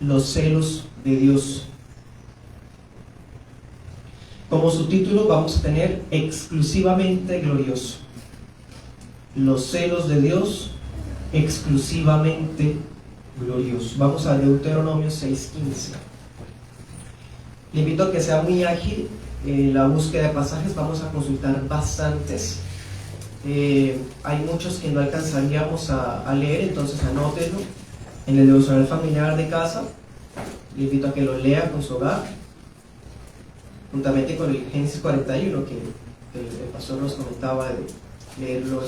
los celos de Dios. Como subtítulo vamos a tener exclusivamente glorioso. Los celos de Dios exclusivamente gloriosos. Vamos a Deuteronomio 6:15. Le invito a que sea muy ágil en la búsqueda de pasajes. Vamos a consultar bastantes. Hay muchos que no alcanzaríamos a leer, entonces anótenlo en el devocional familiar de casa. Le invito a que lo lea con su hogar, juntamente con el Génesis 41 que el pastor nos comentaba de leerlo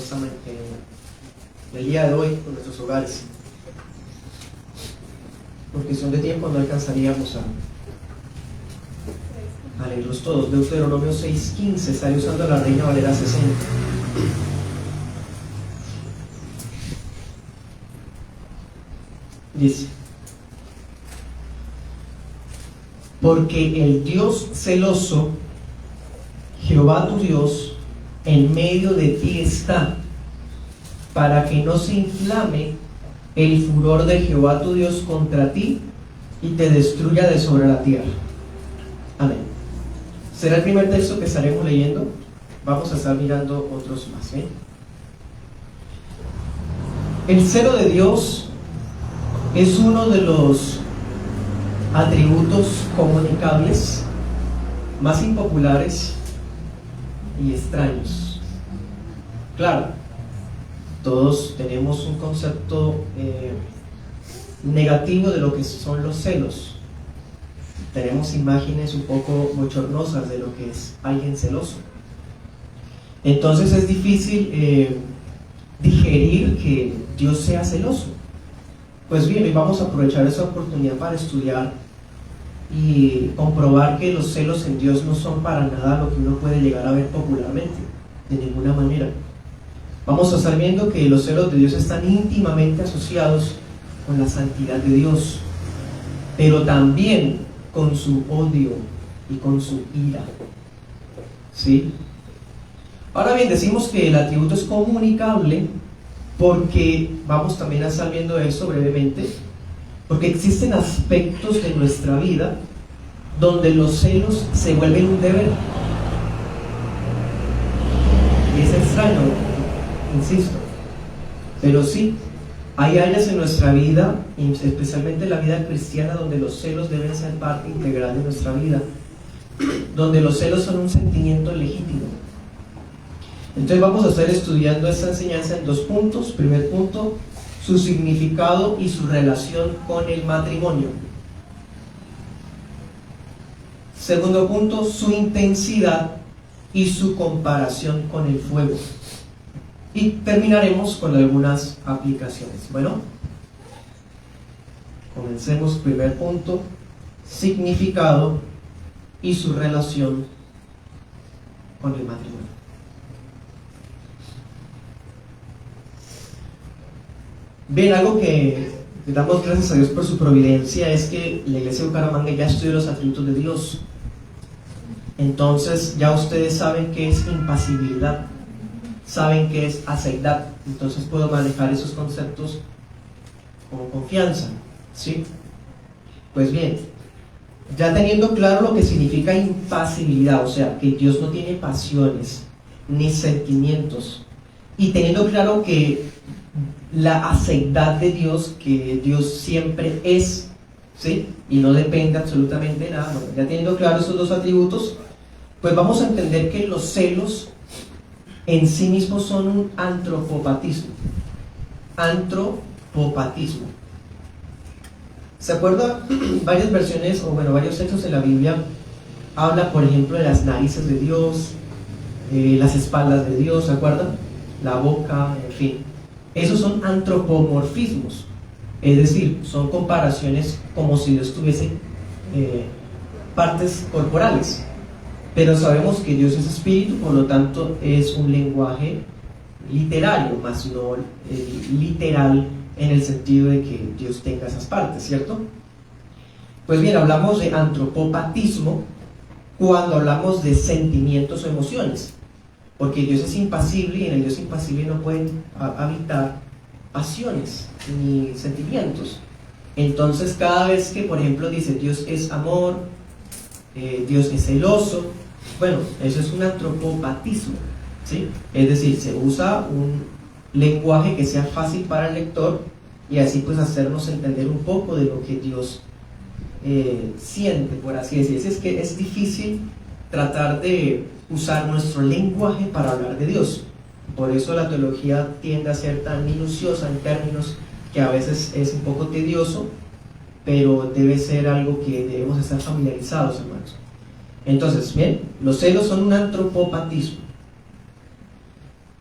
el día de hoy con nuestros hogares. Por cuestión de tiempo no alcanzaríamos a leerlos todos. Deuteronomio 6:15, estaré usando la Reina Valera 60. Dice: porque el Dios celoso, Jehová tu Dios, en medio de ti está, para que no se inflame el furor de Jehová tu Dios contra ti y te destruya de sobre la tierra. Amén. Será el primer texto que estaremos leyendo. Vamos a estar mirando otros más. ¿Bien? El celo de Dios es uno de los atributos comunicables más impopulares y extraños. Claro, todos tenemos un concepto negativo de lo que son los celos. Tenemos imágenes un poco bochornosas de lo que es alguien celoso. Entonces es difícil digerir que Dios sea celoso. Pues bien, hoy vamos a aprovechar esa oportunidad para estudiar y comprobar que los celos en Dios no son para nada lo que uno puede llegar a ver popularmente, de ninguna manera. Vamos a estar viendo que los celos de Dios están íntimamente asociados con la santidad de Dios, pero también con su odio y con su ira. ¿Sí? Ahora bien, decimos que el atributo es comunicable porque, vamos también a estar viendo eso brevemente, porque existen aspectos de nuestra vida donde los celos se vuelven un deber. Y es extraño, insisto, pero sí, hay áreas en nuestra vida, especialmente en la vida cristiana, donde los celos deben ser parte integral de nuestra vida, donde los celos son un sentimiento legítimo. Entonces vamos a estar estudiando esta enseñanza en dos puntos. Primer punto, su significado y su relación con el matrimonio. Segundo punto, su intensidad y su comparación con el fuego. Y terminaremos con algunas aplicaciones. Bueno, comencemos. Primer punto, significado y su relación con el matrimonio. Bien, algo que le damos gracias a Dios por su providencia es que la iglesia de Bucaramanga ya estudió los atributos de Dios. Entonces ya ustedes saben qué es impasibilidad, saben qué es aceidad. Entonces puedo manejar esos conceptos con confianza, ¿sí? Pues bien, ya teniendo claro lo que significa impasibilidad, o sea, que Dios no tiene pasiones ni sentimientos, y teniendo claro que la aceidad de Dios, que Dios siempre es, ¿sí? Y no depende absolutamente de nada. Bueno, ya teniendo claro esos dos atributos, pues vamos a entender que los celos en sí mismos son un antropopatismo. Antropopatismo. ¿Se acuerdan? Varias versiones, o bueno, varios textos en la Biblia habla, por ejemplo, de las narices de Dios, las espaldas de Dios, ¿se acuerdan? La boca, en fin. Esos son antropomorfismos, es decir, son comparaciones como si Dios tuviese partes corporales. Pero sabemos que Dios es espíritu, por lo tanto es un lenguaje literario, más no literal en el sentido de que Dios tenga esas partes, ¿cierto? Pues bien, hablamos de antropopatismo cuando hablamos de sentimientos o emociones, porque Dios es impasible y en el Dios impasible no pueden habitar pasiones ni sentimientos. Entonces cada vez que, por ejemplo, dice Dios es amor, Dios es celoso, bueno, eso es un antropopatismo, ¿sí? Es decir, se usa un lenguaje que sea fácil para el lector y así pues hacernos entender un poco de lo que Dios siente, por así decirlo. Es que es difícil tratar de usar nuestro lenguaje para hablar de Dios. Por eso la teología tiende a ser tan minuciosa en términos que a veces es un poco tedioso, pero debe ser algo que debemos estar familiarizados, hermanos. Entonces, bien, los celos son un antropopatismo.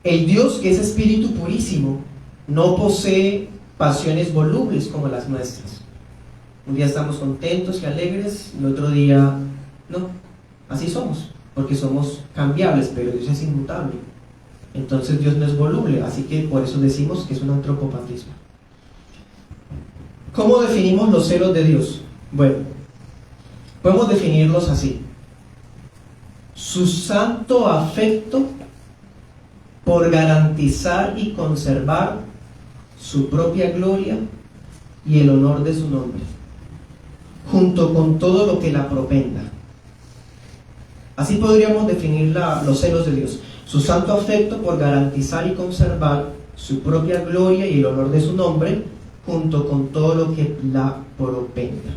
El Dios, que es espíritu purísimo, no posee pasiones volubles como las nuestras. Un día estamos contentos y alegres, y el otro día no. Así somos, porque somos cambiables, pero Dios es inmutable. Entonces Dios no es voluble, así que por eso decimos que es un antropopatismo. ¿Cómo definimos los celos de Dios? Bueno, podemos definirlos así: su santo afecto por garantizar y conservar su propia gloria y el honor de su nombre, junto con todo lo que la propenda. Así podríamos definir los celos de Dios: su santo afecto por garantizar y conservar su propia gloria y el honor de su nombre, junto con todo lo que la propenda.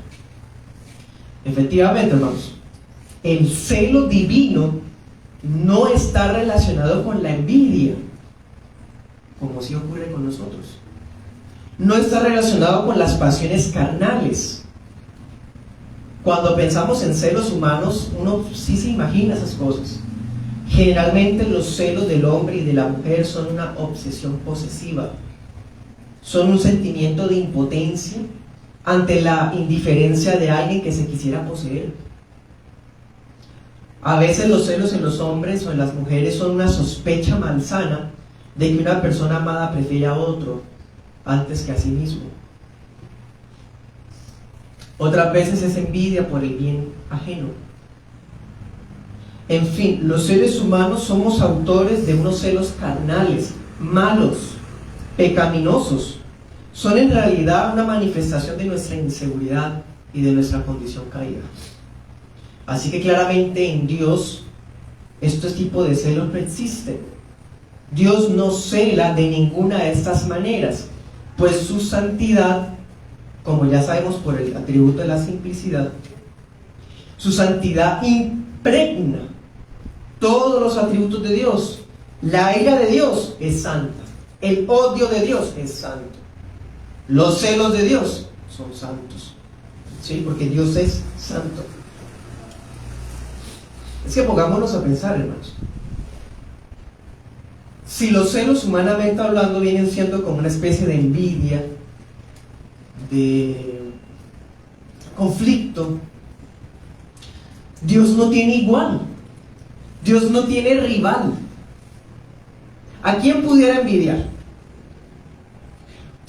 Efectivamente, hermanos, el celo divino no está relacionado con la envidia, como sí ocurre con nosotros. No está relacionado con las pasiones carnales. Cuando pensamos en celos humanos, uno sí se imagina esas cosas. Generalmente los celos del hombre y de la mujer son una obsesión posesiva. Son un sentimiento de impotencia ante la indiferencia de alguien que se quisiera poseer. A veces los celos en los hombres o en las mujeres son una sospecha malsana de que una persona amada prefiere a otro antes que a sí mismo. Otras veces es envidia por el bien ajeno. En fin, los seres humanos somos autores de unos celos carnales, malos, pecaminosos. Son en realidad una manifestación de nuestra inseguridad y de nuestra condición caída. Así que claramente en Dios estos tipos de celos no existen. Dios no cela de ninguna de estas maneras, pues su santidad, como ya sabemos por el atributo de la simplicidad, su santidad impregna todos los atributos de Dios. La ira de Dios es santa, el odio de Dios es santo, los celos de Dios son santos, ¿sí? Porque Dios es santo. Es que pongámonos a pensar, hermanos. Si los celos, humanamente hablando, vienen siendo como una especie de envidia, de conflicto, Dios no tiene igual, Dios no tiene rival. ¿A quién pudiera envidiar?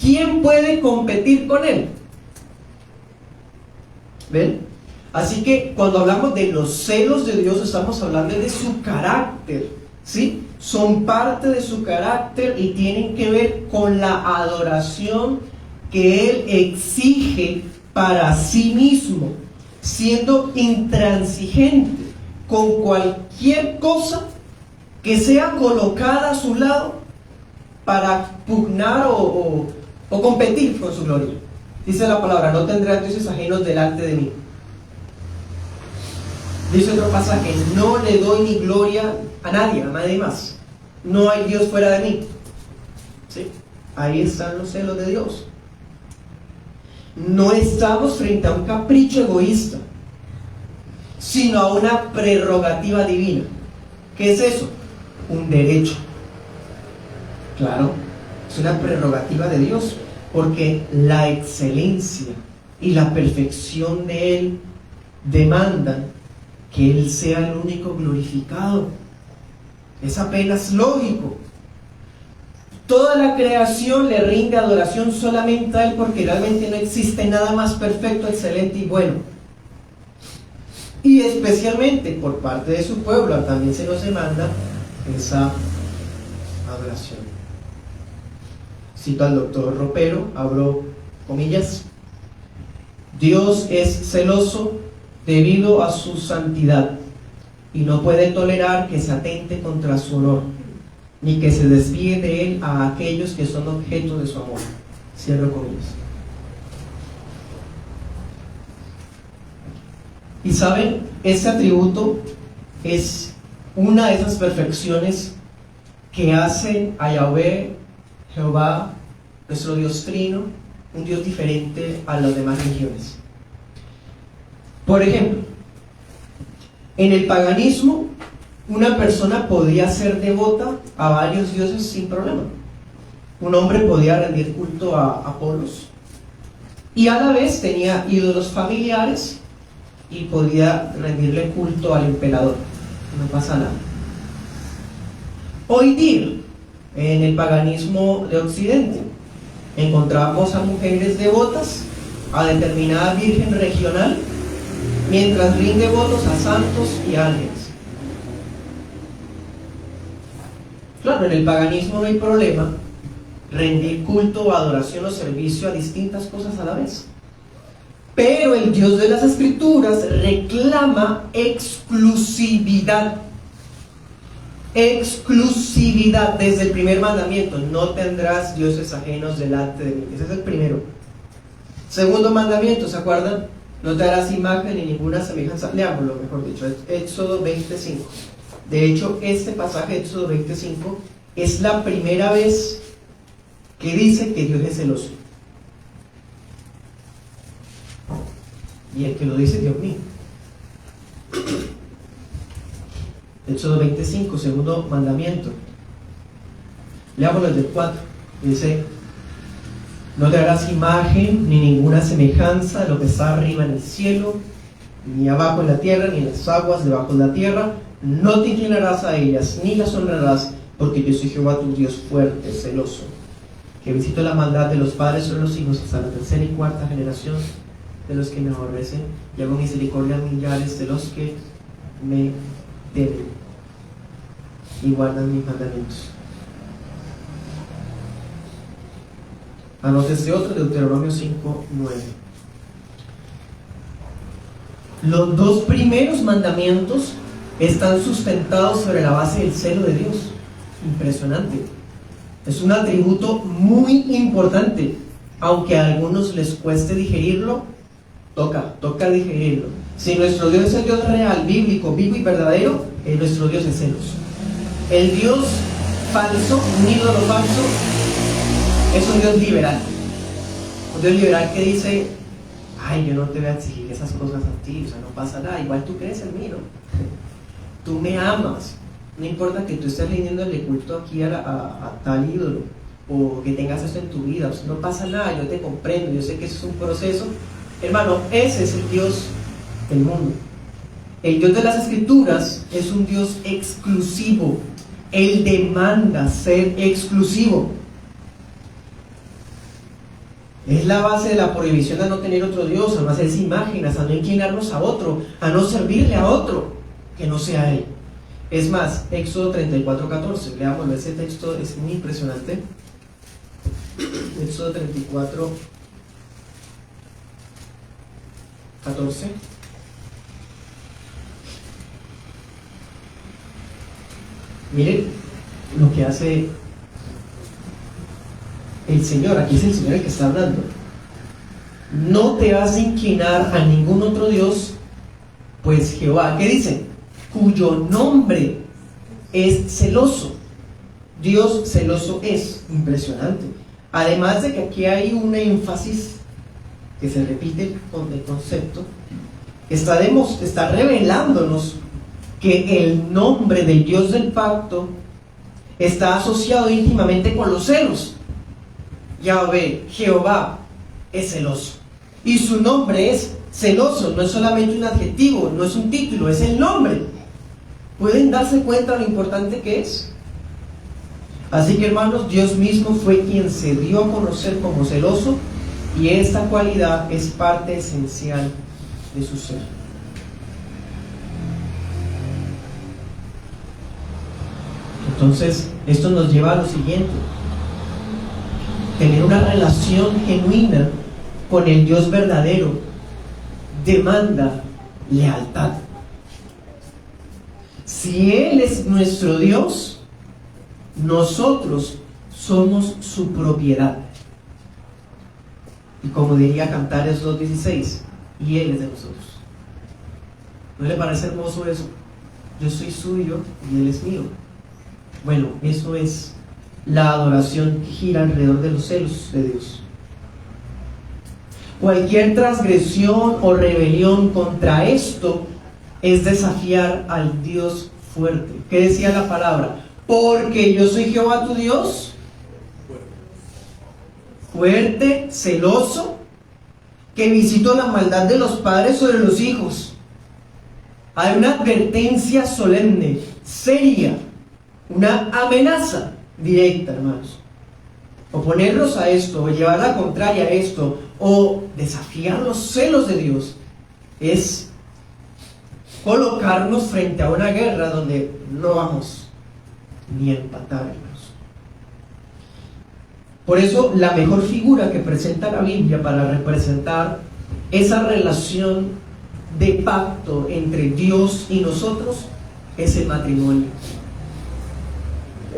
¿Quién puede competir con Él? ¿Ven? Así que cuando hablamos de los celos de Dios, estamos hablando de su carácter, ¿sí? Son parte de su carácter y tienen que ver con la adoración que Él exige para sí mismo, siendo intransigente con cualquier cosa que sea colocada a su lado para pugnar o competir con su gloria. Dice la palabra: no tendrás dioses ajenos delante de mí. Dice otro pasaje: no le doy ni gloria a nadie más. No hay Dios fuera de mí. ¿Sí? Ahí están los celos de Dios. No estamos frente a un capricho egoísta, sino a una prerrogativa divina. ¿Qué es eso? Un derecho. Claro, es una prerrogativa de Dios, porque la excelencia y la perfección de Él demandan que Él sea el único glorificado. Es apenas lógico. Toda la creación le rinde adoración solamente a Él, porque realmente no existe nada más perfecto, excelente y bueno. Y especialmente por parte de su pueblo también se nos demanda esa adoración. Cito al doctor Ropero, abro comillas: Dios es celoso debido a su santidad y no puede tolerar que se atente contra su honor, ni que se desvíe de él a aquellos que son objeto de su amor. Cierro comillas. Y saben, ese atributo es una de esas perfecciones que hacen a Yahvé, Jehová, nuestro Dios trino, un Dios diferente a las demás religiones. Por ejemplo, en el paganismo, una persona podía ser devota a varios dioses sin problema. Un hombre podía rendir culto a Apolos y a la vez tenía ídolos familiares y podía rendirle culto al emperador. No pasa nada. Hoy día, en el paganismo de Occidente, encontramos a mujeres devotas a determinada virgen regional, mientras rinde votos a santos y ángeles. Claro, en el paganismo no hay problema rendir culto, adoración o servicio a distintas cosas a la vez. Pero el Dios de las Escrituras reclama exclusividad. Exclusividad desde el primer mandamiento: no tendrás dioses ajenos delante de mí. Ese es el primero. Segundo mandamiento, ¿se acuerdan? No te harás imagen ni ninguna semejanza. Leámoslo, mejor dicho, Éxodo 25. De hecho, este pasaje de Éxodo 25 es la primera vez que dice que Dios es celoso. Y el que lo dice, Dios mío. Éxodo 25, segundo mandamiento. Leámoslo desde el 4. Dice: no te harás imagen ni ninguna semejanza de lo que está arriba en el cielo, ni abajo en la tierra, ni en las aguas debajo de la tierra. No te inclinarás a ellas, ni las honrarás, porque yo soy Jehová tu Dios fuerte, celoso, que visito la maldad de los padres sobre los hijos hasta la tercera y cuarta generación de los que me aborrecen, y hago misericordia a millares de los que me temen y guardan mis mandamientos. Anótese otro, Deuteronomio 5:9. Los dos primeros mandamientos están sustentados sobre la base del celo de Dios. Impresionante. Es un atributo muy importante. Aunque a algunos les cueste digerirlo, toca digerirlo. Si nuestro Dios es el Dios real, bíblico, vivo y verdadero, nuestro Dios es celoso. El Dios falso, un ídolo falso, es un Dios liberal. Un Dios liberal que dice: ay, yo no te voy a exigir esas cosas a ti, o sea, no pasa nada, igual tú crees en mí, ¿no? Tú me amas, no importa que tú estés rindiéndole culto aquí a tal ídolo, o que tengas eso en tu vida, o sea, no pasa nada, yo te comprendo, yo sé que eso es un proceso. Hermano, ese es el Dios del mundo. El Dios de las Escrituras es un Dios exclusivo. Él demanda ser exclusivo. Es la base de la prohibición a no tener otro Dios, a no hacerse imágenes, a no inclinarnos a otro, a no servirle a otro que no sea Él. Es más, Éxodo 34:14, leámoslo, ese texto es muy impresionante. Éxodo 34:14. Miren lo que hace el Señor. Aquí es el Señor el que está hablando. No te has de inclinar a ningún otro Dios, pues Jehová, ¿qué dice? Cuyo nombre es celoso. Dios celoso es. Impresionante. Además de que aquí hay un énfasis que se repite con el concepto, está revelándonos que el nombre del Dios del pacto está asociado íntimamente con los celos. Yahvé, Jehová, es celoso. Y su nombre es celoso. No es solamente un adjetivo, no es un título, es el nombre. ¿Pueden darse cuenta de lo importante que es? Así que, hermanos, Dios mismo fue quien se dio a conocer como celoso, y esta cualidad es parte esencial de su ser. Entonces, esto nos lleva a lo siguiente: tener una relación genuina con el Dios verdadero, demanda lealtad. Si Él es nuestro Dios, nosotros somos su propiedad. Y como diría Cantares 2:16, y Él es de nosotros. ¿No le parece hermoso eso? Yo soy suyo y Él es mío. Bueno, eso es la adoración que gira alrededor de los celos de Dios. Cualquier transgresión o rebelión contra esto es desafiar al Dios fuerte. ¿Qué decía la palabra? Porque yo soy Jehová tu Dios, fuerte, celoso, que visito la maldad de los padres sobre los hijos. Hay una advertencia solemne, seria, una amenaza directa, hermanos. Oponernos a esto, o llevar la contraria a esto, o desafiar los celos de Dios, es colocarnos frente a una guerra donde no vamos ni a empatar, hermanos. Por eso, la mejor figura que presenta la Biblia para representar esa relación de pacto entre Dios y nosotros es el matrimonio.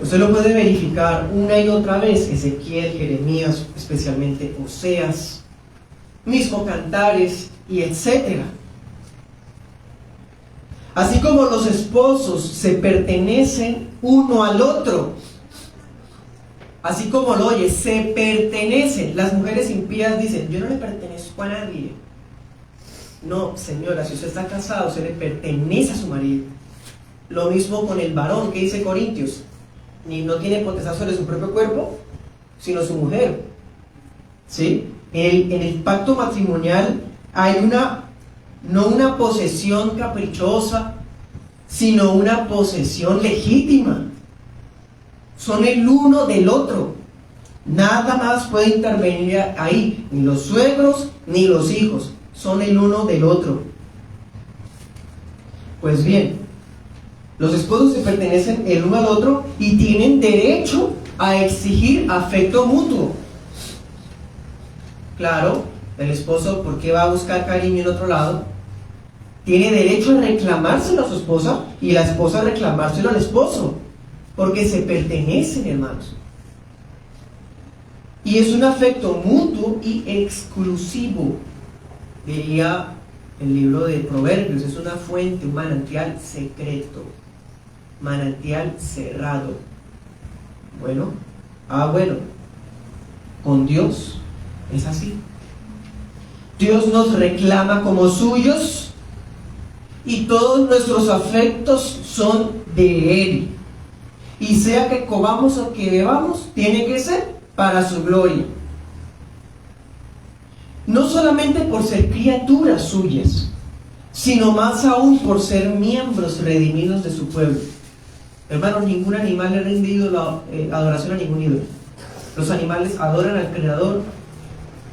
Usted lo puede verificar una y otra vez: Ezequiel, Jeremías, especialmente Oseas, mismo Cantares y etcétera. Así como los esposos se pertenecen uno al otro, así como lo oye, se pertenecen. Las mujeres impías dicen: yo no le pertenezco a nadie. No, señora, si usted está casado, usted le pertenece a su marido. Lo mismo con el varón, que dice Corintios: ni no tiene potestad sobre su propio cuerpo, sino su mujer. ¿Sí? En el pacto matrimonial hay no una posesión caprichosa, sino una posesión legítima. Son el uno del otro. Nada más puede intervenir ahí, ni los suegros ni los hijos. Son el uno del otro. Pues bien, los esposos se pertenecen el uno al otro y tienen derecho a exigir afecto mutuo. Claro, el esposo, ¿por qué va a buscar cariño en otro lado? Tiene derecho a reclamárselo a su esposa y la esposa a reclamárselo al esposo, porque se pertenecen, hermanos. Y es un afecto mutuo y exclusivo. Diría el libro de Proverbios: es una fuente, un manantial secreto, manantial cerrado. Bueno, con Dios es así. Dios nos reclama como suyos y todos nuestros afectos son de Él. Y sea que comamos o que bebamos, tiene que ser para su gloria. No solamente por ser criaturas suyas, sino más aún por ser miembros redimidos de su pueblo. Hermanos, ningún animal le ha rendido la adoración a ningún ídolo. Los animales adoran al Creador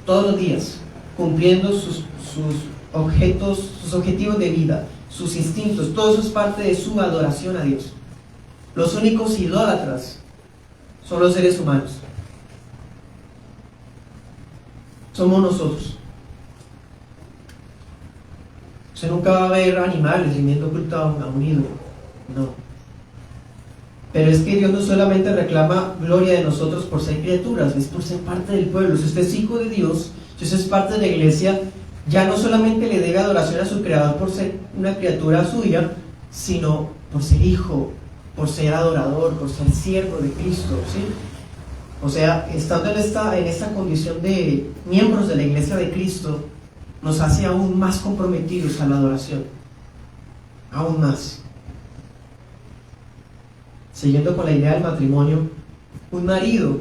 todos los días, cumpliendo sus objetivos de vida, sus instintos. Todo eso es parte de su adoración a Dios. Los únicos idólatras son los seres humanos. Somos nosotros. Usted nunca va a ver animales rindiendo culto a un ídolo. No. Pero es que Dios no solamente reclama gloria de nosotros por ser criaturas, es por ser parte del pueblo. Si usted es hijo de Dios, si usted es parte de la iglesia, ya no solamente le debe adoración a su Creador por ser una criatura suya, sino por ser hijo, por ser adorador, por ser siervo de Cristo, ¿sí? O sea, estando en esta condición de miembros de la iglesia de Cristo, nos hace aún más comprometidos a la adoración. Aún más. Siguiendo con la idea del matrimonio, un marido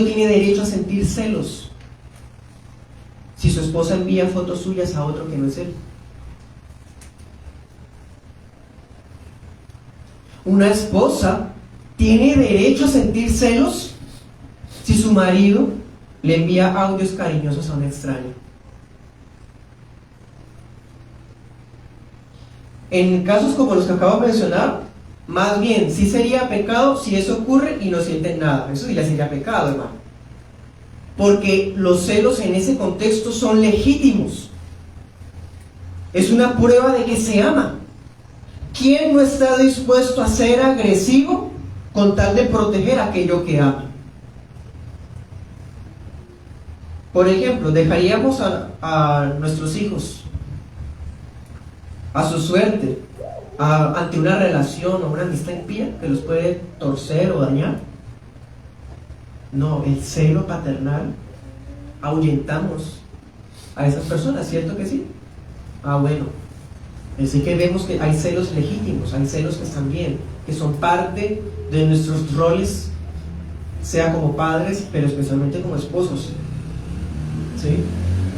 tiene derecho a sentir celos si su esposa envía fotos suyas a otro que no es él. Una esposa tiene derecho a sentir celos si su marido le envía audios cariñosos a un extraño. En casos como los que acabo de mencionar, más bien, sí sería pecado si eso ocurre y no sienten nada. Eso sí le sería pecado, hermano. Porque los celos en ese contexto son legítimos. Es una prueba de que se ama. ¿Quién no está dispuesto a ser agresivo con tal de proteger aquello que ama? Por ejemplo, ¿dejaríamos a nuestros hijos a su suerte ante una relación o una amistad impía que los puede torcer o dañar? No, el celo paternal, ahuyentamos a esas personas, ¿cierto que sí? Bueno, así que vemos que hay celos legítimos, hay celos que están bien, que son parte de nuestros roles, sea como padres, pero especialmente como esposos, ¿sí?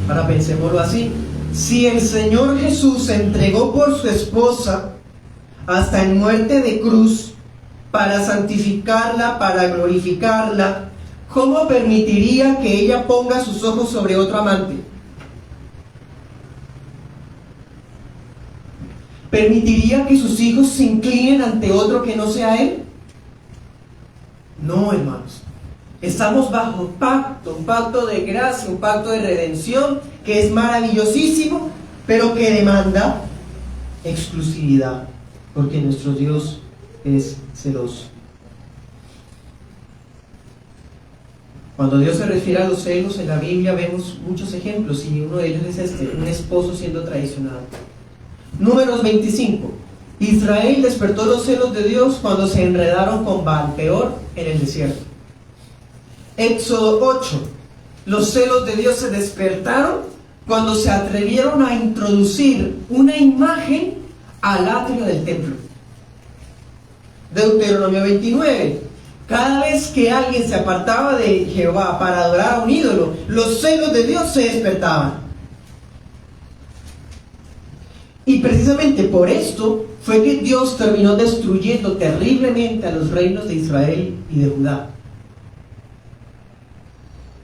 Ahora pensémoslo así: si el Señor Jesús se entregó por su esposa hasta en muerte de cruz para santificarla, para glorificarla, ¿cómo permitiría que ella ponga sus ojos sobre otro amante? ¿Permitiría que sus hijos se inclinen ante otro que no sea él? No, hermanos. Estamos bajo un pacto de gracia, un pacto de redención que es maravillosísimo, pero que demanda exclusividad, porque nuestro Dios es celoso. Cuando Dios se refiere a los celos en la Biblia vemos muchos ejemplos, y uno de ellos es un esposo siendo traicionado. Números 25. Israel despertó los celos de Dios cuando se enredaron con Baal-peor en el desierto. Éxodo 8. Los celos de Dios se despertaron cuando se atrevieron a introducir una imagen al atrio del templo. Deuteronomio 29. Cada vez que alguien se apartaba de Jehová para adorar a un ídolo, los celos de Dios se despertaban. Y precisamente por esto fue que Dios terminó destruyendo terriblemente a los reinos de Israel y de Judá.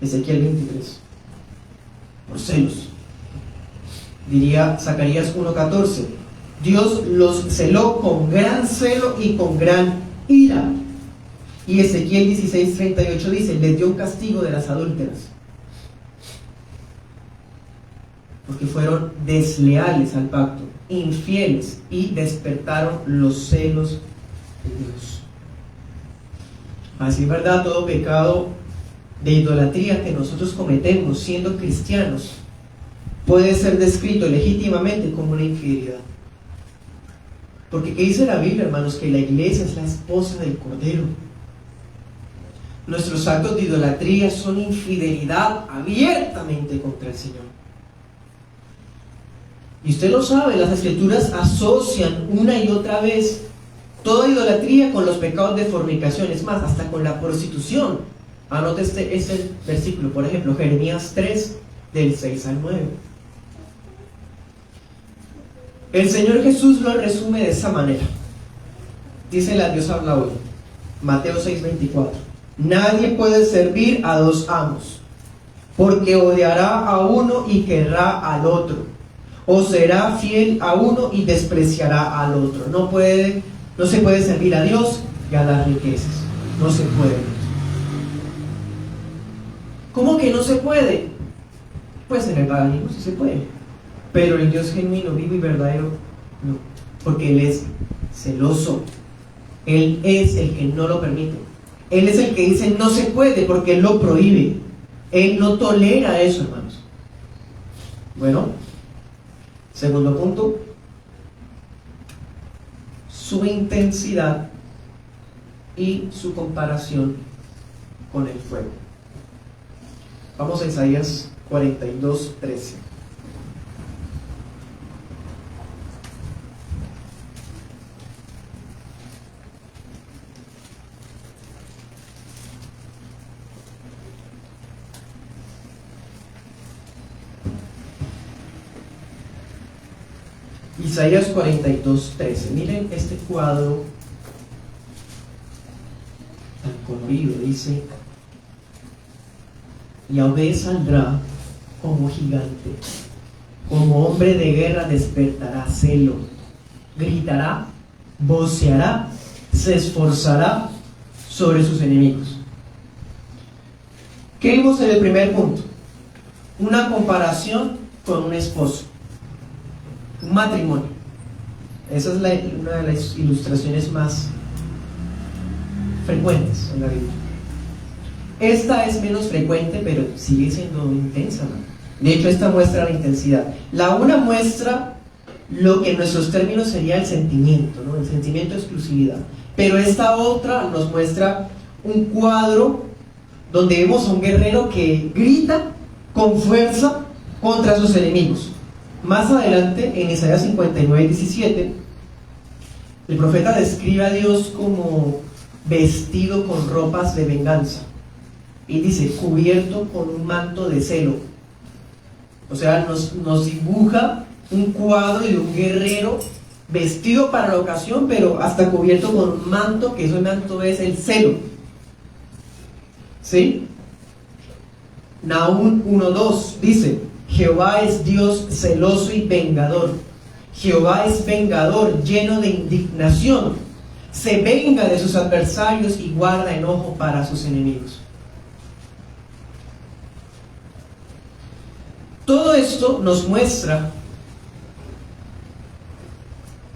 Ezequiel 23. Por celos. Diría Zacarías 1:14. Dios los celó con gran celo y con gran ira. Y Ezequiel 16:38 dice: les dio un castigo de las adúlteras, porque fueron desleales al pacto, infieles, y despertaron los celos de Dios. Así es verdad, todo pecado de idolatría que nosotros cometemos siendo cristianos puede ser descrito legítimamente como una infidelidad. Porque ¿qué dice la Biblia, hermanos? Que la iglesia es la esposa del Cordero. Nuestros actos de idolatría son infidelidad abiertamente contra el Señor. Y usted lo sabe, las Escrituras asocian una y otra vez toda idolatría con los pecados de fornicación, es más, hasta con la prostitución. Anote este versículo, por ejemplo, Jeremías 3, del 6 al 9. El Señor Jesús lo resume de esa manera. Dice la Dios habla hoy, Mateo 6:24. Nadie puede servir a dos amos, porque odiará a uno y querrá al otro, o será fiel a uno y despreciará al otro. No se puede servir a Dios y a las riquezas. No se puede. ¿Cómo que no se puede? Pues en el paganismo sí se puede, pero el Dios genuino, vivo y verdadero, no, porque Él es celoso. Él es el que no lo permite. Él es el que dice no se puede, porque Él lo prohíbe. Él no tolera eso, hermanos. Bueno, segundo punto: su intensidad y su comparación con el fuego. Vamos a Isaías 42:13. Isaías 42:13. Miren este cuadro tan colorido. Dice: Yahvé saldrá como gigante, como hombre de guerra despertará celo, gritará, voceará, se esforzará sobre sus enemigos. ¿Qué vimos en el primer punto? Una comparación con un esposo. un matrimonio. Esa es una de las ilustraciones más frecuentes en la Biblia. Esta es menos frecuente, pero sigue siendo intensa, ¿no? De hecho, esta muestra la intensidad. La una muestra lo que en nuestros términos sería el sentimiento, ¿no? El sentimiento de exclusividad. Pero esta otra nos muestra un cuadro donde vemos a un guerrero que grita con fuerza contra sus enemigos. Más adelante, en Isaías 59:17, el profeta describe a Dios como vestido con ropas de venganza. Y dice, cubierto con un manto de celo. O sea, nos dibuja un cuadro de un guerrero vestido para la ocasión, pero hasta cubierto con un manto, que ese manto es el celo. ¿Sí? Nahum 1:2 dice, Jehová es Dios celoso y vengador. Jehová es vengador, lleno de indignación. Se venga de sus adversarios y guarda enojo para sus enemigos. Todo esto nos muestra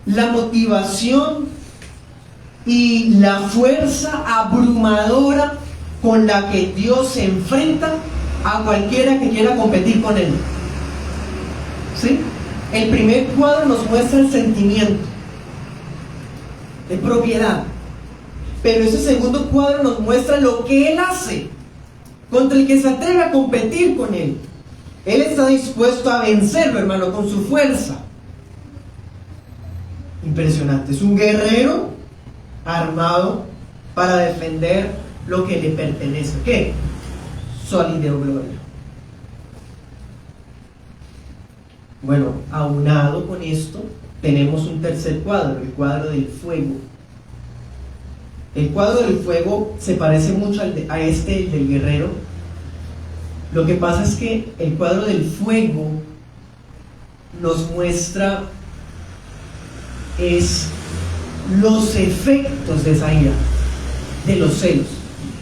la motivación y la fuerza abrumadora con la que Dios se enfrenta a cualquiera que quiera competir con Él. ¿Sí? El primer cuadro nos muestra el sentimiento de propiedad, pero ese segundo cuadro nos muestra lo que Él hace contra el que se atreve a competir con Él. Él está dispuesto a vencerlo, hermano, con su fuerza. Impresionante. Es un guerrero armado para defender lo que le pertenece. ¿Qué? Su alivio gloria. Bueno, aunado con esto, tenemos un tercer cuadro, el cuadro del fuego. El cuadro del fuego se parece mucho a este del guerrero. Lo que pasa es que el cuadro del fuego nos muestra los efectos de esa ira, de los celos.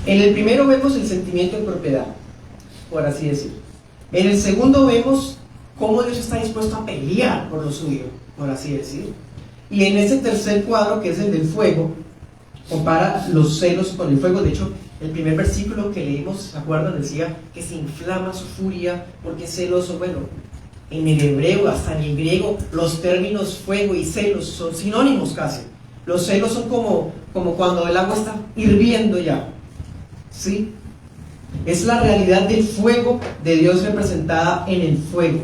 En el primero vemos el sentimiento de propiedad, por así decirlo. En el segundo vemos cómo Dios está dispuesto a pelear por lo suyo, por así decirlo. Y en ese tercer cuadro, que es el del fuego, compara los celos con el fuego. De hecho, el primer versículo que leímos, ¿se acuerdan? Decía que se inflama su furia porque es celoso. Bueno, en el hebreo, hasta en el griego, los términos fuego y celos son sinónimos casi. Los celos son como cuando el agua está hirviendo ya, ¿sí? Es la realidad del fuego de Dios representada en el fuego,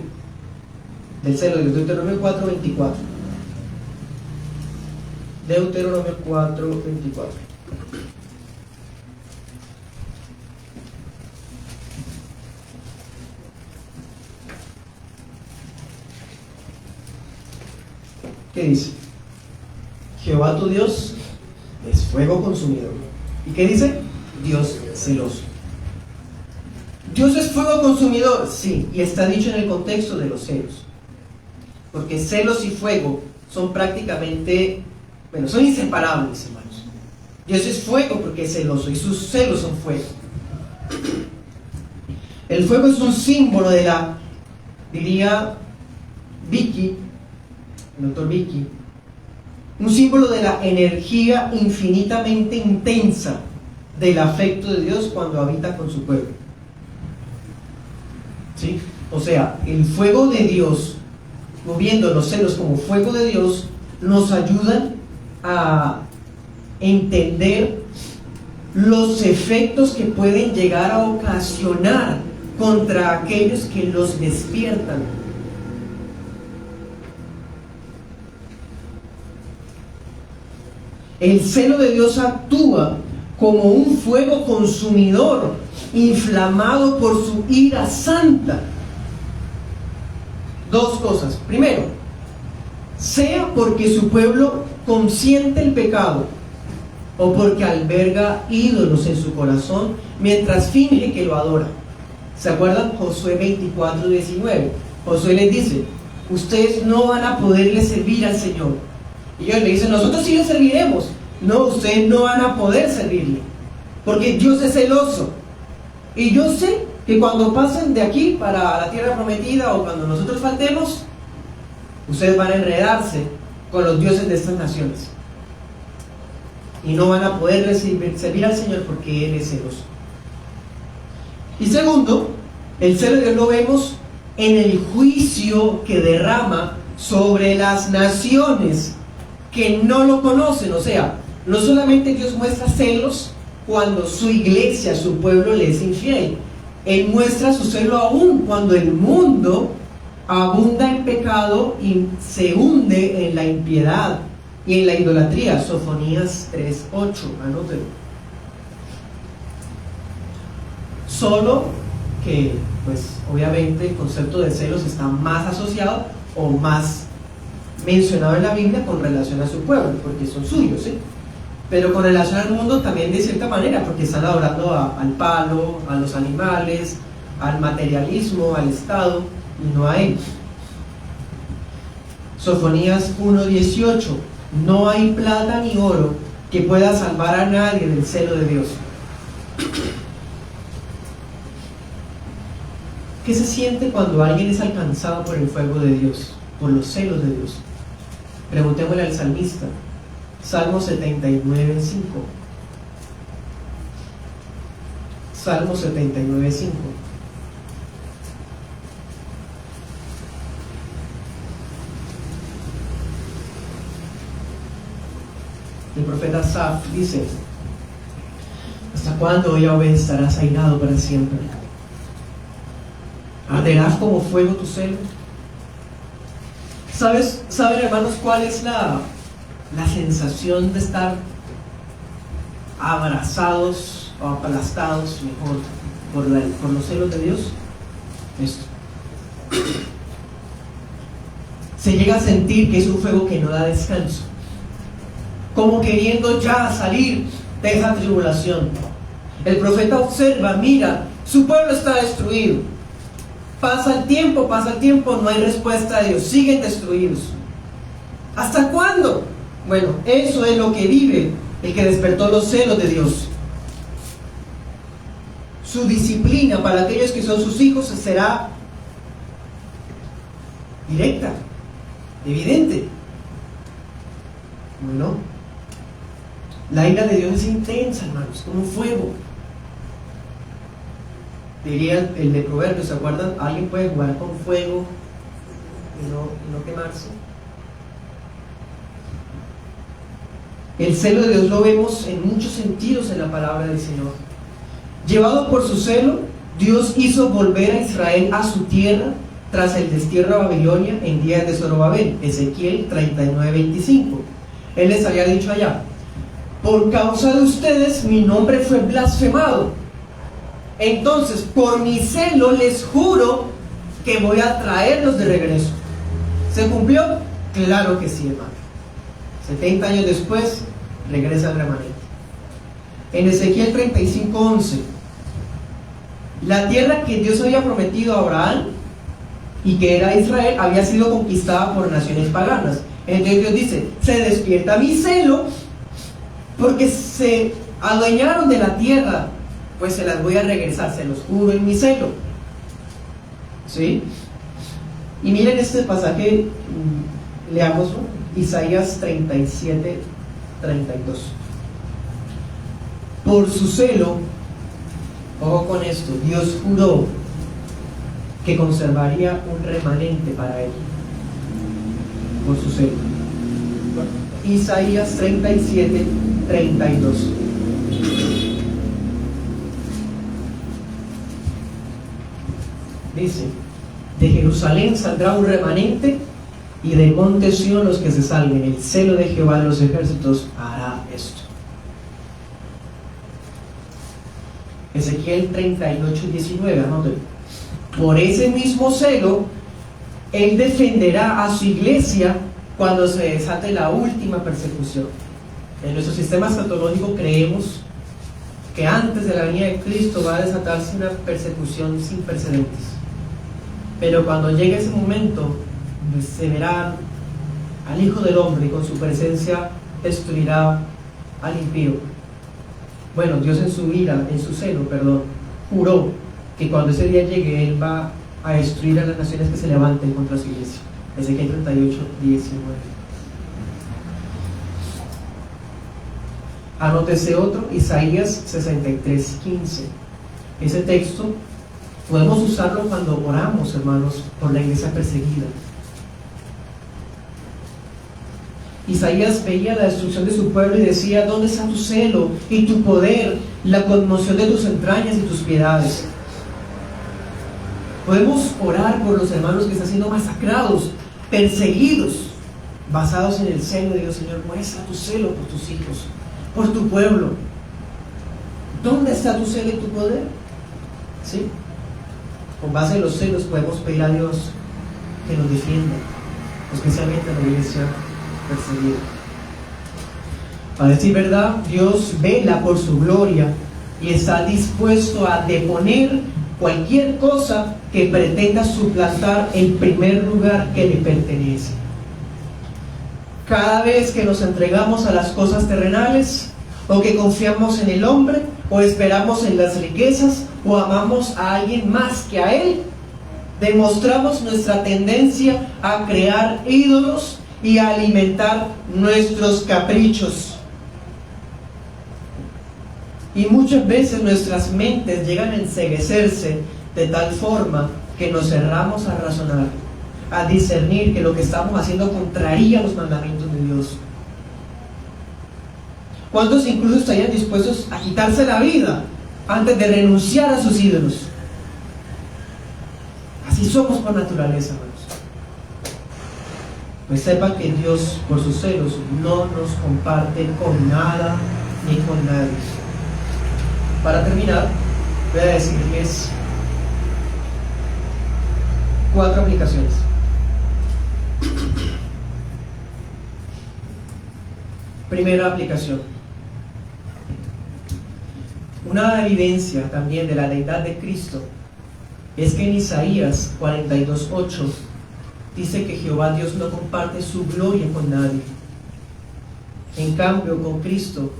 del celo, de Deuteronomio 4:24. Deuteronomio 4:24. ¿Qué dice? Jehová tu Dios es fuego consumidor. ¿Y qué dice? Dios celoso. Dios es fuego consumidor, sí, y está dicho en el contexto de los celos. Porque celos y fuego son prácticamente, bueno, son inseparables, hermanos. Dios es fuego porque es celoso y sus celos son fuego. El fuego es un símbolo de la, diría Vicky, el doctor Vicky, un símbolo de la energía infinitamente intensa del afecto de Dios cuando habita con su pueblo. ¿Sí? O sea, el fuego de Dios, moviendo los celos como fuego de Dios, nos ayudan a entender los efectos que pueden llegar a ocasionar contra aquellos que los despiertan. El celo de Dios actúa como un fuego consumidor, inflamado por su ira santa. Dos cosas. Primero, sea porque su pueblo consiente el pecado o porque alberga ídolos en su corazón mientras finge que lo adora. ¿Se acuerdan? Josué 24:19. Josué les dice: ustedes no van a poderle servir al Señor. Y ellos le dicen: nosotros sí le serviremos. No, ustedes no van a poder servirle, porque Dios es celoso. Y yo sé que cuando pasen de aquí para la tierra prometida, o cuando nosotros faltemos, Ustedes van a enredarse con los dioses de estas naciones y no van a poder servir al Señor porque Él es celoso. Y segundo, el celo de Dios lo vemos en el juicio que derrama sobre las naciones que no lo conocen. O sea, no solamente Dios muestra celos cuando su iglesia, su pueblo le es infiel. Él muestra su celo aún cuando el mundo abunda en pecado y se hunde en la impiedad y en la idolatría. Sofonías 3:8, anótelo. Solo que, pues, obviamente el concepto de celos está más asociado o más mencionado en la Biblia con relación a su pueblo, porque son suyos, ¿sí? Pero con relación al mundo también de cierta manera, porque están adorando al palo, a los animales, al materialismo, al Estado, y no a Él. Sofonías 1:18: no hay plata ni oro que pueda salvar a nadie del celo de Dios. ¿Qué se siente cuando alguien es alcanzado por el fuego de Dios, por los celos de Dios? Preguntémosle al salmista. Salmo 79:5. Salmo 79:5. El profeta Asaf dice: ¿hasta cuándo, Yahweh, estarás airado para siempre? ¿Arderás como fuego tu celo? ¿Saben, hermanos, cuál es la sensación de estar abrazados o aplastados, mejor, por los celos de Dios? Esto. Se llega a sentir que es un fuego que no da descanso, como queriendo ya salir de esa tribulación. El profeta observa, mira, su pueblo está destruido. Pasa el tiempo, no hay respuesta de Dios, siguen destruidos. ¿Hasta cuándo? Bueno, eso es lo que vive el que despertó los celos de Dios. Su disciplina para aquellos que son sus hijos será directa, evidente. Bueno, la ira de Dios es intensa, hermanos, como un fuego. Diría el de Proverbios, ¿se acuerdan? ¿Alguien puede jugar con fuego y no quemarse? El celo de Dios lo vemos en muchos sentidos en la palabra del Señor. Llevado por su celo, Dios hizo volver a Israel a su tierra tras el destierro a Babilonia en días de Zorobabel. Ezequiel 39:25. Él les había dicho allá: por causa de ustedes mi nombre fue blasfemado. Entonces, por mi celo les juro que voy a traerlos de regreso. ¿Se cumplió? Claro que sí, hermano. 70 años después, regresa el remanente. En Ezequiel 35:11, la tierra que Dios había prometido a Abraham y que era Israel había sido conquistada por naciones paganas. Entonces Dios dice: se despierta mi celo porque se adueñaron de la tierra, pues se las voy a regresar, se los juro en mi celo. ¿Sí? Y miren este pasaje, leámoslo, Isaías 37:32. Por su celo, ojo con esto, Dios juró que conservaría un remanente para él. Por su celo. Isaías 37:32. Dice: de Jerusalén saldrá un remanente y del monte Sión los que se salven. El celo de Jehová de los ejércitos hará esto. Ezequiel 38:19, anótelo. Por ese mismo celo, Él defenderá a su iglesia cuando se desate la última persecución. En nuestro sistema escatológico creemos que antes de la venida de Cristo va a desatarse una persecución sin precedentes. Pero cuando llegue ese momento, se verá al Hijo del Hombre y con su presencia destruirá al impío. Bueno, Dios en su ira, en su celo, juró que cuando ese día llegue, Él va a destruir a las naciones que se levanten contra su iglesia. Ezequiel 38, 19. Anótese otro, Isaías 63, 15. Ese texto podemos usarlo cuando oramos, hermanos, por la iglesia perseguida. Isaías veía la destrucción de su pueblo y decía: ¿dónde está tu celo y tu poder, la conmoción de tus entrañas y tus piedades? Podemos orar por los hermanos que están siendo masacrados, perseguidos, basados en el celo de Dios. Señor, muestra tu celo por tus hijos, por tu pueblo. ¿Dónde está tu celo y tu poder? ¿Sí? Con base en los celos podemos pedir a Dios que nos defienda, especialmente a la iglesia perseguida. A decir verdad, Dios vela por su gloria y está dispuesto a deponer cualquier cosa que pretenda suplantar el primer lugar que le pertenece. Cada vez que nos entregamos a las cosas terrenales, o que confiamos en el hombre, o esperamos en las riquezas, o amamos a alguien más que a él, demostramos nuestra tendencia a crear ídolos y a alimentar nuestros caprichos. Y muchas veces nuestras mentes llegan a enceguecerse de tal forma que nos cerramos a razonar, a discernir que lo que estamos haciendo contraría los mandamientos de Dios. ¿Cuántos incluso estarían dispuestos a quitarse la vida antes de renunciar a sus ídolos? Así somos por naturaleza, hermanos. Pues sepan que Dios, por sus celos, no nos comparte con nada ni con nadie. Para terminar, voy a decirles 4 aplicaciones. Primera aplicación. Una evidencia también de la deidad de Cristo es que en Isaías 42:8 dice que Jehová Dios no comparte su gloria con nadie. En cambio, con Cristo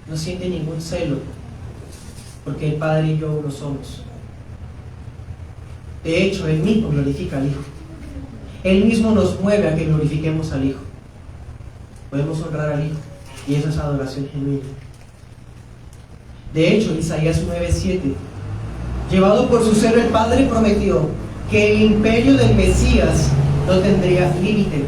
no siente ningún celo, porque el Padre y yo lo somos. De hecho, Él mismo glorifica al Hijo. Él mismo nos mueve a que glorifiquemos al Hijo. Podemos honrar al Hijo, y eso es adoración genuina. De hecho, Isaías 9:7, llevado por su celo el Padre prometió que el imperio del Mesías no tendría límite.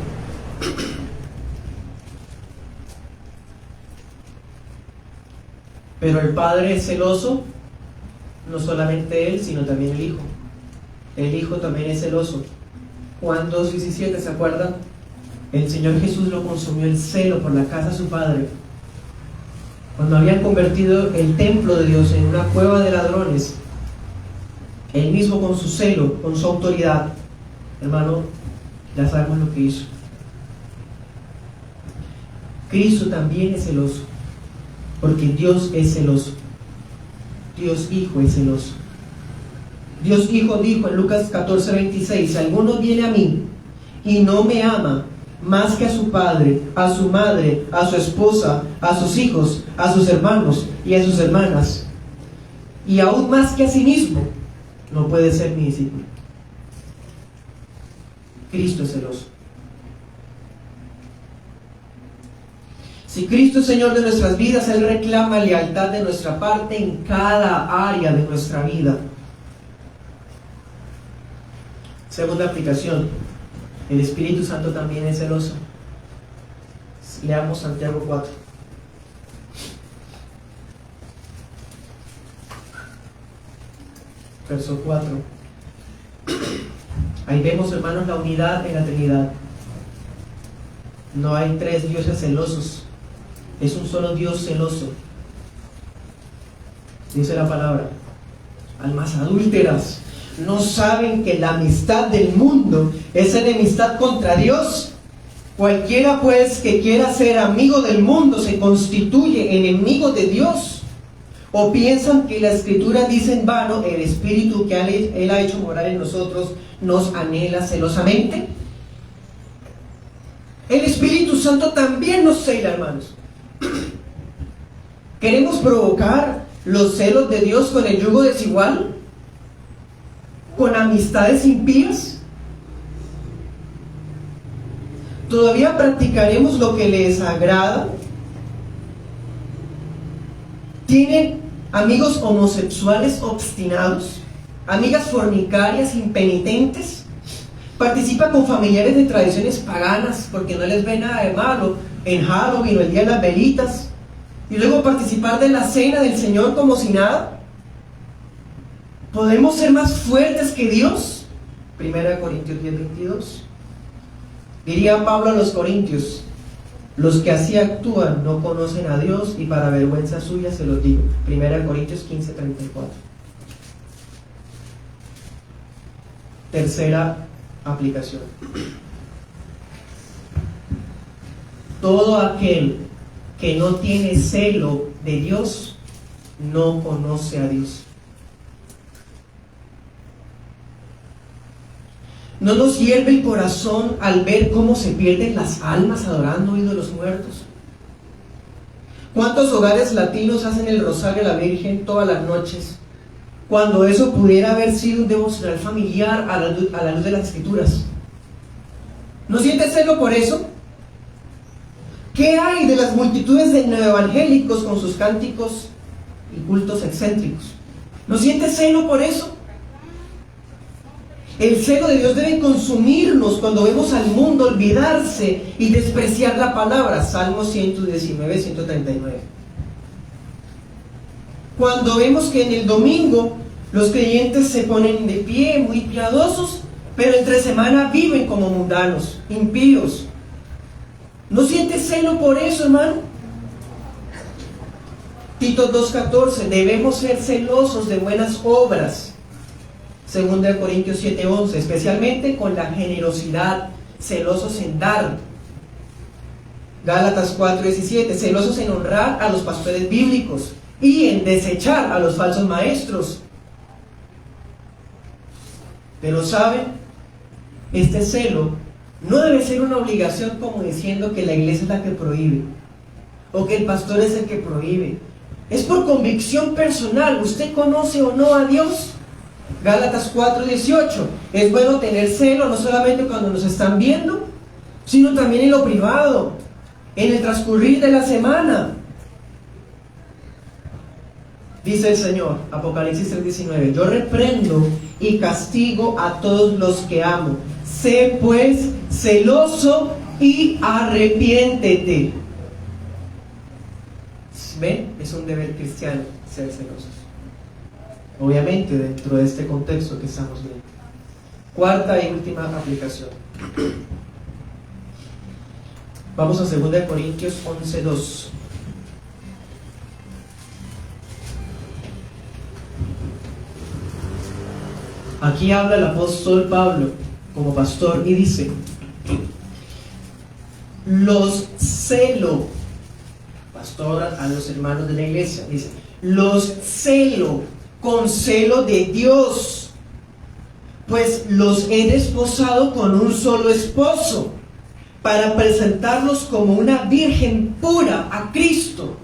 Pero el Padre es celoso, no solamente Él, sino también el Hijo. El Hijo también es celoso. Juan 2:17, ¿se acuerdan? El Señor Jesús lo consumió el celo por la casa de su Padre. Cuando habían convertido el templo de Dios en una cueva de ladrones, Él mismo con su celo, con su autoridad, hermano, ya sabemos lo que hizo. Cristo también es celoso, porque Dios es celoso. Dios Hijo es celoso. Dios Hijo dijo en Lucas 14:26, si alguno viene a mí y no me ama más que a su padre, a su madre, a su esposa, a sus hijos, a sus hermanos y a sus hermanas, y aún más que a sí mismo, no puede ser mi discípulo. Cristo es celoso. Si Cristo es Señor de nuestras vidas, Él reclama lealtad de nuestra parte en cada área de nuestra vida. Segunda aplicación, el Espíritu Santo también es celoso. Leamos Santiago 4. Verso 4. Ahí vemos, hermanos, la unidad en la Trinidad. No hay 3 dioses celosos, es un solo Dios celoso. Dice la palabra: almas adúlteras, ¿no saben que la amistad del mundo es enemistad contra Dios? Cualquiera pues que quiera ser amigo del mundo se constituye enemigo de Dios. ¿O piensan que la Escritura dice en vano, el Espíritu que Él ha hecho morar en nosotros nos anhela celosamente? El Espíritu Santo también nos cela, hermanos. ¿Queremos provocar los celos de Dios con el yugo desigual? ¿Con amistades impías? ¿Todavía practicaremos lo que les agrada? ¿Tienen amigos homosexuales obstinados? ¿Amigas fornicarias impenitentes? ¿Participa con familiares de tradiciones paganas porque no les ve nada de malo en Halloween o el día de las velitas? ¿Y luego participar de la cena del Señor como si nada? ¿Podemos ser más fuertes que Dios? 1 Corintios 10:22. Diría Pablo a los Corintios: los que así actúan no conocen a Dios, y para vergüenza suya se los digo. 1 Corintios 15:34. Tercera aplicación: todo aquel que no tiene celo de Dios no conoce a Dios. ¿No nos hierve el corazón al ver cómo se pierden las almas adorando ídolos muertos? ¿Cuántos hogares latinos hacen el rosario a la Virgen todas las noches, cuando eso pudiera haber sido un devocional familiar a la luz de las Escrituras? ¿No sientes celo por eso? ¿Qué hay de las multitudes de neoevangélicos con sus cánticos y cultos excéntricos? ¿No sientes celo por eso? El celo de Dios debe consumirnos cuando vemos al mundo olvidarse y despreciar la palabra. Salmo 119, 139. Cuando vemos que en el domingo los creyentes se ponen de pie, muy piadosos, pero entre semana viven como mundanos, impíos. ¿No sientes celo por eso, hermano? Tito 2:14, debemos ser celosos de buenas obras. 2 Corintios 7:11, especialmente con la generosidad, celosos en dar. Gálatas 4:17, celosos en honrar a los pastores bíblicos y en desechar a los falsos maestros. Pero ¿saben? Este celo no debe ser una obligación, como diciendo que la iglesia es la que prohíbe o que el pastor es el que prohíbe. Es por convicción personal. ¿Usted conoce o no a Dios? Gálatas 4:18, es bueno tener celo no solamente cuando nos están viendo, sino también en lo privado, en el transcurrir de la semana. Dice el Señor, Apocalipsis 3:19, yo reprendo y castigo a todos los que amo. Sé pues celoso y arrepiéntete. ¿Ven? Es un deber cristiano ser celosos. Obviamente dentro de este contexto que estamos viendo. Cuarta y última aplicación. Vamos a 2 Corintios 11:2. Aquí habla el apóstol Pablo como pastor y dice: los celo, pastor a los hermanos de la iglesia, dice, los celo con celo de Dios, pues los he desposado con un solo esposo, para presentarlos como una virgen pura a Cristo.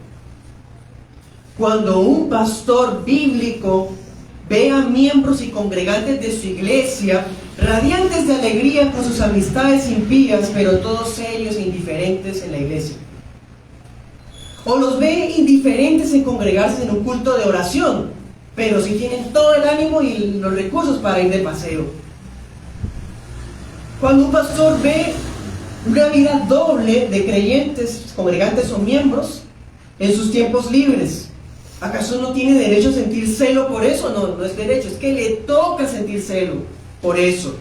Cuando un pastor bíblico ve a miembros y congregantes de su iglesia radiantes de alegría con sus amistades impías, pero todos serios e indiferentes en la iglesia, o los ve indiferentes en congregarse en un culto de oración, pero sí tienen todo el ánimo y los recursos para ir de paseo. Cuando un pastor ve una vida doble de creyentes, congregantes o miembros en sus tiempos libres, ¿acaso no tiene derecho a sentir celo por eso? No, no es derecho, es que le toca sentir celo por eso.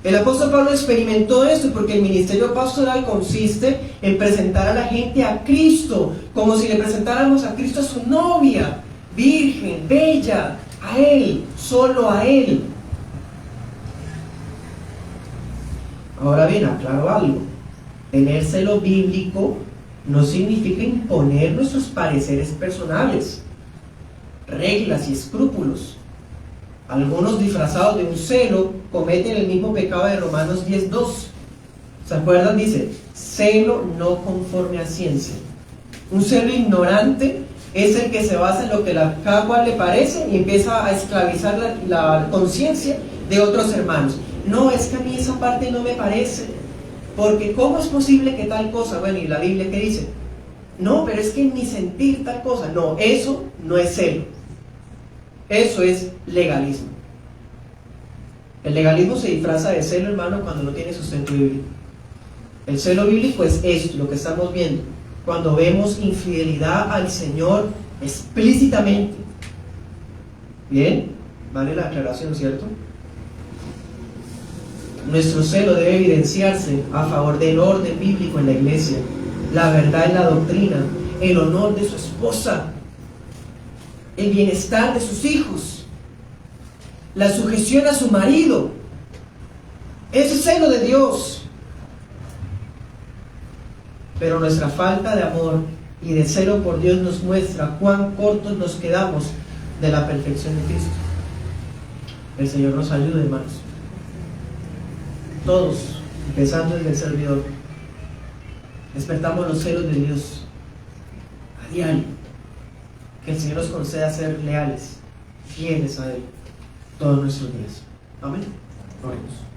El apóstol Pablo experimentó esto porque el ministerio pastoral consiste en presentar a la gente a Cristo, como si le presentáramos a Cristo a su novia, virgen, bella, a Él, solo a Él. Ahora bien, aclaro algo: tener celo bíblico no significa imponer nuestros pareceres personales, reglas y escrúpulos. Algunos, disfrazados de un celo, cometen el mismo pecado de Romanos 10:2. ¿Se acuerdan? Dice, celo no conforme a ciencia. Un celo ignorante es el que se basa en lo que a cada cual le parece y empieza a esclavizar la conciencia de otros hermanos. No, es que a mí esa parte no me parece. Porque ¿cómo es posible que tal cosa? Bueno, ¿y la Biblia qué dice? No, pero es que ni sentir tal cosa. No, eso no es celo. Eso es legalismo. El legalismo se disfraza de celo, hermano, cuando no tiene sustento bíblico. El celo bíblico es esto, lo que estamos viendo. Cuando vemos infidelidad al Señor explícitamente. Bien, vale la aclaración, ¿cierto? Nuestro celo debe evidenciarse a favor del orden bíblico en la iglesia, la verdad en la doctrina, el honor de su esposa, el bienestar de sus hijos, la sujeción a su marido. Ese es celo de Dios. Pero nuestra falta de amor y de celo por Dios nos muestra cuán cortos nos quedamos de la perfección de Cristo. El Señor nos ayude, hermanos. Todos, empezando desde el servidor, despertamos los celos de Dios a diario. Que el Señor nos conceda ser leales, fieles a Él todos nuestros días. Amén. Oremos.